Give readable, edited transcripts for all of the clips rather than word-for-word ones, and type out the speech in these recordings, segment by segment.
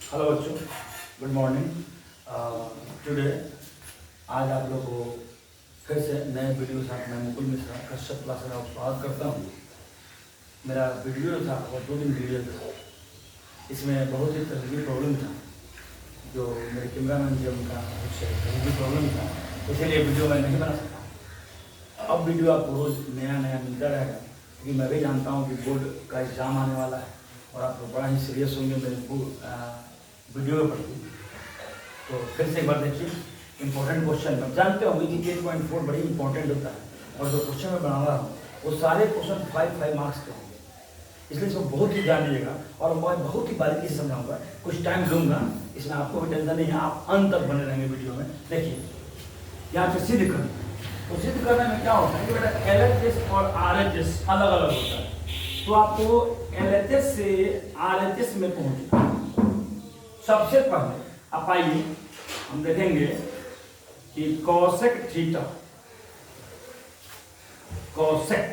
Hello बच्चों, good morning. Today आज आप लोग को फिर से नए वीडियो के साथ मैं मुकुल मिश्रा कश्यप क्लास का स्वागत करता हूँ। मेरा वीडियो था और 2 दिन वीडियो था, इसमें बहुत ही तकनीकी प्रॉब्लम था। जो मेरे कैमरामैन थे उनका कुछ तकनीकी प्रॉब्लम था, इसीलिए वीडियो मैं नहीं बना सका। अब वीडियो आपको रोज़ नया नया मिलता रहेगा, क्योंकि मैं भी जानता हूँ कि बोर्ड का एग्ज़ाम आने वाला है और आप लोग बड़ा ही सीरियस होंगे मेरे वीडियो के प्रति। तो फिर से एक बार देखिए, इंपॉर्टेंट क्वेश्चन आप जानते होंगे कि 8.4 बड़ी इंपॉर्टेंट होता है और जो क्वेश्चन मैं बना रहा हूँ वो सारे क्वेश्चन 5 मार्क्स के होंगे, इसलिए इसको बहुत ही ध्यान दीजिएगा और मैं बहुत ही बारीकी से समझाऊंगा। कुछ टाइम लूँगा, इसमें आपको भी टेंशन नहीं है, आप अंत तक बने रहेंगे वीडियो में। देखिए यहाँ पे सिद्ध करना, तो सिद्ध करने में क्या होता है कि बेटा LHS और RHS अलग अलग होता है, तो आपको LHS से RHS में पहुँचना। सबसे पहले आप आइए हम देखेंगे कि कोसेक थीटा, कोसेक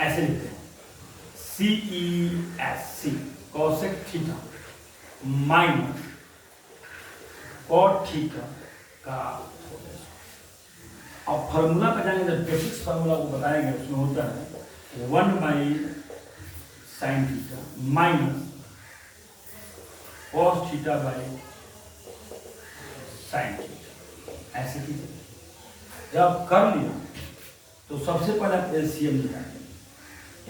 ऐसे लिखते हैं CESC, cosec theta minus cot theta का। अब फार्मूला पे जाएंगे, जब बेसिक्स फार्मूला को बताएंगे उसमें होता है 1 sin theta minus cos theta by sin theta, ऐसे कीजिए। जब कर लिया तो सबसे पहले आप LCM निकालेंगे।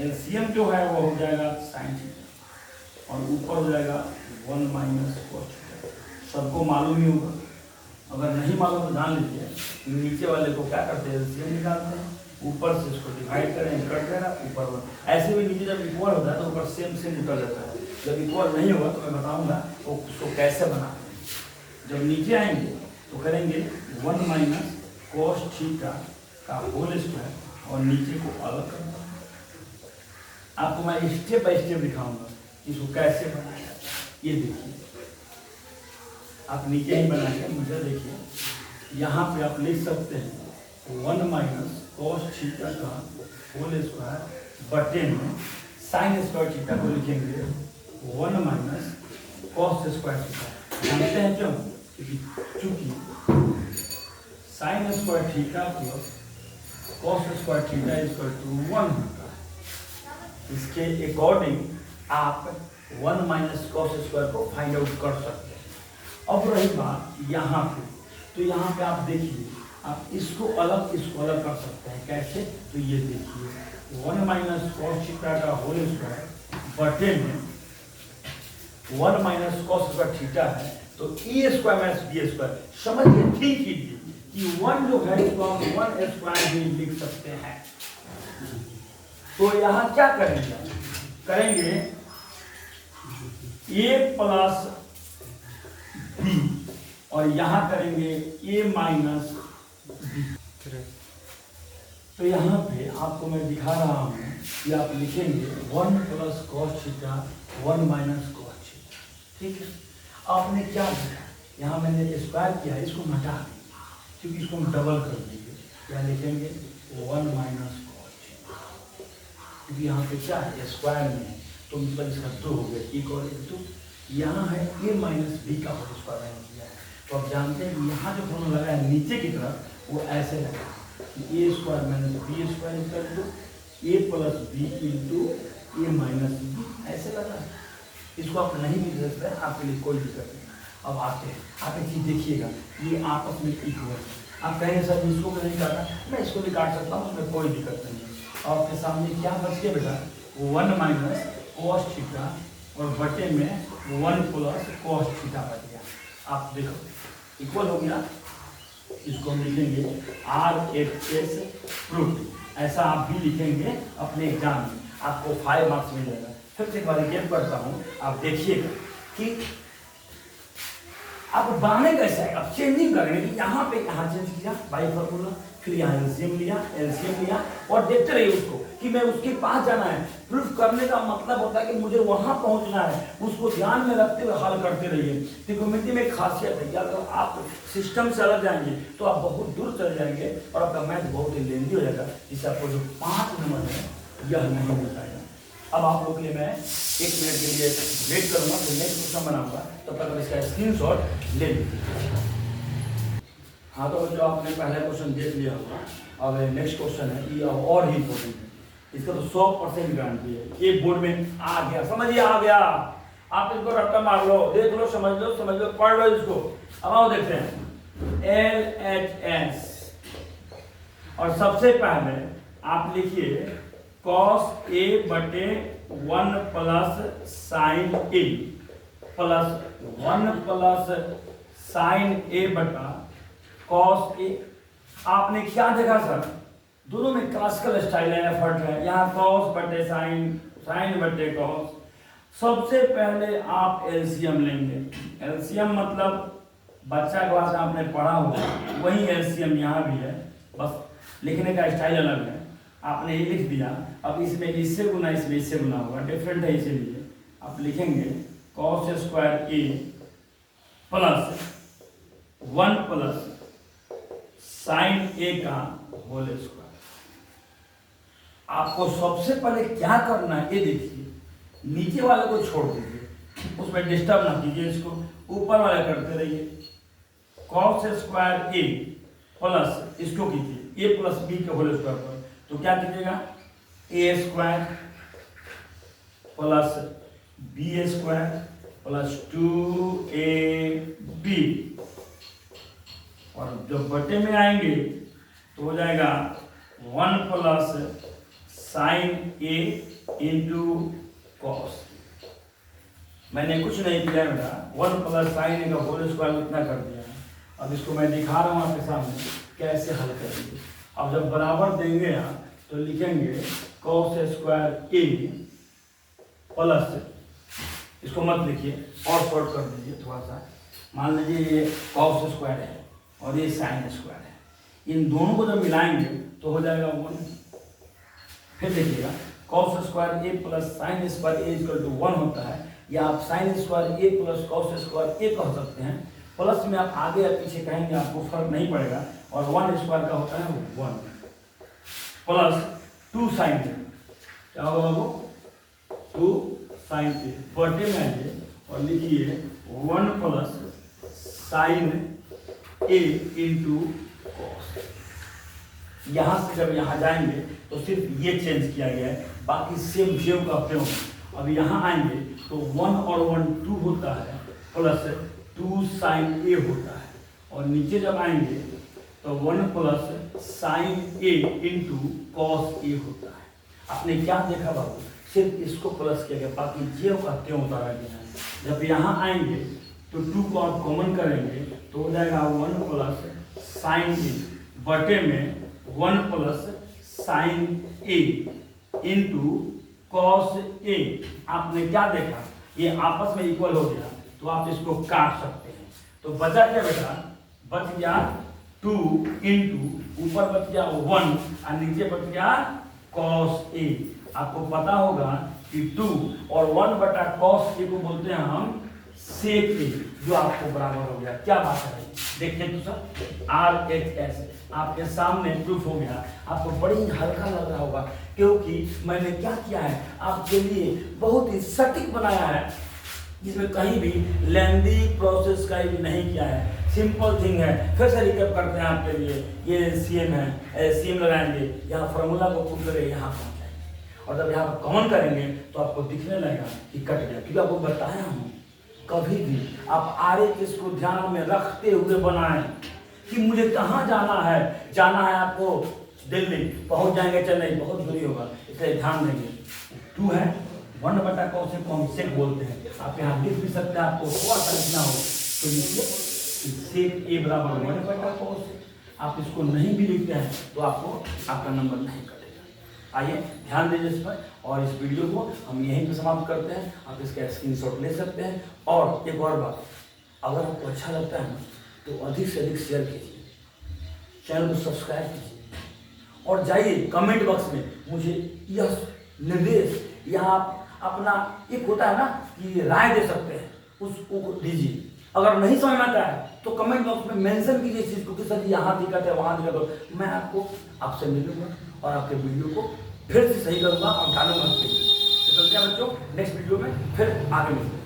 LCM जो है वो हो जाएगा sin थीटा और ऊपर हो जाएगा 1 cos थीटा। सबको मालूम ही होगा, अगर नहीं मालूम तो जान लीजिए। नीचे वाले को क्या करते हैं, LCM निकालते हैं, ऊपर से इसको डिवाइड करें, कट देना ऊपर। ऐसे भी नीचे जब इक्वल होता है तो ऊपर सेम उतर जाता है। जब इक्वल नहीं होगा तो मैं बताऊंगा वो उसको कैसे बनाते हैं। जब नीचे आएंगे तो करेंगे 1 cos थीटा का होल स्क्वायर और नीचे को अलग करना। आपको मैं स्टेप बाय स्टेप दिखाऊंगा इसको कैसे बनाया जाता है। ये देखिए, आप नीचे ही बनाएंगे, मुझे देखिए यहाँ पे आप लिख सकते हैं 1 cos थीटा का होल स्क्वायर बटे में साइन स्क्वायर थीटा को लिखेंगे 1 cos स्क्वायर थीटा। जानते हैं क्यों? क्योंकि चूंकि sine square theta plus cos square theta equal to 1 होता है। इसके अकॉर्डिंग आप 1 cos स्क्वायर को फाइंड आउट कर सकते हैं। अब रही बात यहाँ पे, तो यहाँ पे आप देखिए, आप इसको अलग कर सकते हैं। कैसे? तो ये देखिए 1 cos थीटा का होल स्क्वायर बटे में 1 cos स्क्वायर थीटा है, तो E square minus B square. समझिए, ठीक कीजिए कि 1 जो है इसको हम 1 स्क्वायर भी लिख सकते हैं। तो यहाँ क्या करेंगे A प्लस B और यहाँ करेंगे A माइनस B। तो यहाँ पे आपको मैं दिखा रहा हूँ कि आप लिखेंगे 1 cos थीटा 1 cos थीटा। ठीक है, आपने क्या लिखा, यहाँ मैंने स्क्वायर किया, इसको हटा देंगे क्योंकि इसको हम डबल कर देंगे। क्या लिखेंगे 1 cos थीटा, क्योंकि यहाँ पे क्या है स्क्वायर में, तो मतलब इसका 2 हो गया इक्वल टू, यहाँ है A माइनस B का होल स्क्वायर मैंने किया है। तो आप जानते हैं कि यहाँ जो फॉर्मूला लगा है नीचे की तरफ वो ऐसे लगा A square minus B square equal to A plus B into A minus B, ऐसे लगा है। इसको आप नहीं भी दे सकते, आपके लिए कोई दिक्कत नहीं। अब आते हैं, आप एक चीज़ देखिएगा, ये आपस में इक्वल। आप कहेंगे सर इसको भी नहीं काटा, मैं इसको भी काट सकता हूँ, उसमें कोई दिक्कत नहीं है। आपके सामने क्या बच गया बेटा, 1 cos थीटा और बटे में 1 cos थीटा बच गया। आप देखो इक्वल हो गया, इसको हम लिखेंगे RHS प्रूफ। ऐसा आप भी लिखेंगे अपने एग्जाम में, आपको 5 मार्क्स मिल जाएगा। फिर से एक बार रिकेप करता हूँ, आप देखिएगा कि आप बनाने कैसे है। अब चेंजिंग करेंगे कि यहाँ पे चेंज किया बाई फॉर्मूला, फिर यहाँ LCM लिया और देखते रहिए उसको कि मैं उसके पास जाना है। प्रूफ करने का मतलब होता है कि मुझे वहां पहुंचना है, उसको ध्यान में रखते हुए हल करते रहिए। त्रिकोणमिति में एक खासियत है कि अगर आप सिस्टम से अलग जाएंगे तो आप बहुत दूर चले जाएंगे और आपका मैथ बहुत ही लेंदी हो जाएगा, जिससे आपको जो 5 नंबर है यह नहीं मिल पाएगा। अब आप लोग के लिए मैं 1 मिनट के लिए वेट करूंगा, फिर नेक्स्ट क्वेश्चन बनाऊंगा, तब तक इसका स्क्रीनशॉट ले लीजिए। हाँ तो जो आपने पहला क्वेश्चन देख लिया होगा, अब नेक्स्ट क्वेश्चन है, ये और ही इम्पोर्टेंट है, इसका तो 100% गारंटी है। एक बोर्ड में आ गया, समझिए आ गया, आप इसको रट्टा मार लो, देख लो, समझ लो, पढ़ लो इसको। अब आओ देखते हैं LHS, और सबसे पहले आप लिखिए cos A बटे 1 plus sign A plus 1 plus sign A बटा cos A। आपने क्या देखा सर, दोनों में क्लासिकल स्टाइल है, एफर्ट है। यहाँ cos बटे साइन, साइन बटे cos। सबसे पहले आप एलसीएम लेंगे। एलसीएम मतलब बच्चा क्लास आपने पढ़ा होगा, वही एलसीएम यहाँ भी है, बस लिखने का स्टाइल अलग है। आपने ये लिख दिया, अब इसमें इससे गुना, इसमें इससे गुना होगा, डिफरेंट है, इसीलिए आप लिखेंगे cos square A plus 1 plus sign A का होल स्क्वायर। आपको सबसे पहले क्या करना है ये देखिए, नीचे वाले को छोड़ दीजिए, उसमें डिस्टर्ब ना कीजिए, इसको ऊपर वाले करते रहिए। cos स्क्वायर A प्लस इसको कीजिए A प्लस B के होल स्क्वायर पर, तो क्या कीजिएगा A square plus B square plus 2AB, और जब बटे में आएंगे तो हो जाएगा 1 plus sign A into cos. मैंने कुछ नहीं किया बेटा, 1 प्लस साइन A का होल स्क्वायर इतना कर दिया। अब इसको मैं दिखा रहा हूँ आपके सामने कैसे हल करेंगे। अब जब बराबर देंगे यहाँ तो लिखेंगे cos स्क्वायर A प्लस, इसको मत लिखिए और शॉर्ट कर दीजिए थोड़ा सा, मान लीजिए ये cos स्क्वायर है और ये साइन स्क्वायर है, इन दोनों को जब मिलाएंगे तो हो जाएगा 1। फिर देखिएगा cos square A plus sine square A equal to 1 होता है, या आप sine square A plus cos square A कह सकते हैं। प्लस में आप आगे या पीछे कहेंगे आपको फर्क नहीं पड़ेगा, और 1 स्क्वायर का होता है 1 प्लस 2 साइन A, क्या होगा बाबू 2 साइन A, बटे में आइए और लिखिए 1 plus sign A into cos. यहाँ से जब यहाँ जाएंगे तो सिर्फ ये चेंज किया गया है, बाकी सेम जेव का क्यों। अब यहाँ आएंगे तो 1 और 1 2 होता है, प्लस 2 साइन A होता है, और नीचे जब आएंगे तो 1 plus sign A into cos A होता है। आपने क्या देखा बाबू, सिर्फ इसको प्लस किया गया, बाकी जेव का क्यों उतारा गया है। जब यहाँ आएंगे तो 2 को आप कॉमन करेंगे तो हो जाएगा 1 प्लस साइन A बटे में 1 plus sign A into cos A। आपने क्या देखा, ये आपस में इक्वल हो गया, तो आप इसको काट सकते हैं। तो बचा क्या बेटा, बच गया 2 इंटू ऊपर बच गया 1 और नीचे बच गया कॉस A। आपको पता होगा कि 2 और 1 बटा कॉस A को बोलते हैं हम सेक A, जो आपको बराबर हो गया। क्या बात है, देखिए तो सर RHS आपके सामने प्रूफ हो गया। आपको बड़ी हल्का लग रहा होगा, क्योंकि मैंने क्या किया है आपके लिए बहुत ही सटीक बनाया है, जिसमें कहीं भी लेंदी प्रोसेस का भी नहीं किया है, सिंपल थिंग है। फिर से रिकैप करते हैं आपके लिए, ये CM है, CM लगाएंगे, यहाँ फार्मूला को पुट करें, यहाँ पहुँच जाएंगे, और जब यहाँ पर कॉमन करेंगे तो आपको दिखने लगेगा कि कट गया। क्योंकि आपको बताया हूँ, कभी भी आप RHS को ध्यान में रखते हुए बनाएं कि मुझे कहाँ जाना है। जाना है आपको दिल्ली, पहुँच जाएंगे चेन्नई, बहुत दूरी होगा, इसलिए ध्यान देंगे। 2 है 1 बटा कॉस को हम सेक बोलते हैं। आप यहाँ लिख भी सकते हैं, आपको थोड़ा सा लिखना हो तो लिखिए सेक A बराबर 1 बटा कॉस। आप इसको नहीं भी लिखते हैं तो आपको आपका नंबर नहीं कटेगा। आइए ध्यान दीजिए इस पर, और इस वीडियो को हम यहीं पर समाप्त करते हैं। आप इसका स्क्रीनशॉट ले सकते हैं। और एक और बात, अगर आपको अच्छा लगता है तो अधिक से अधिक शेयर कीजिए, चैनल को सब्सक्राइब कीजिए, और जाइए कमेंट बॉक्स में मुझे यह निर्देश या आप अपना एक होता है ना कि राय दे सकते हैं, उसको दीजिए। अगर नहीं समझ में आता है तो कमेंट बॉक्स में मेंशन कीजिए इस चीज़ को कि सर यहाँ दिक्कत है, वहाँ दिक्कत है। मैं आपसे मिलूंगा और आपके वीडियो को फिर से सही करूँगा और डालूंगा। तो चलते हैं बच्चों नेक्स्ट वीडियो में फिर आगे मिलते हैं।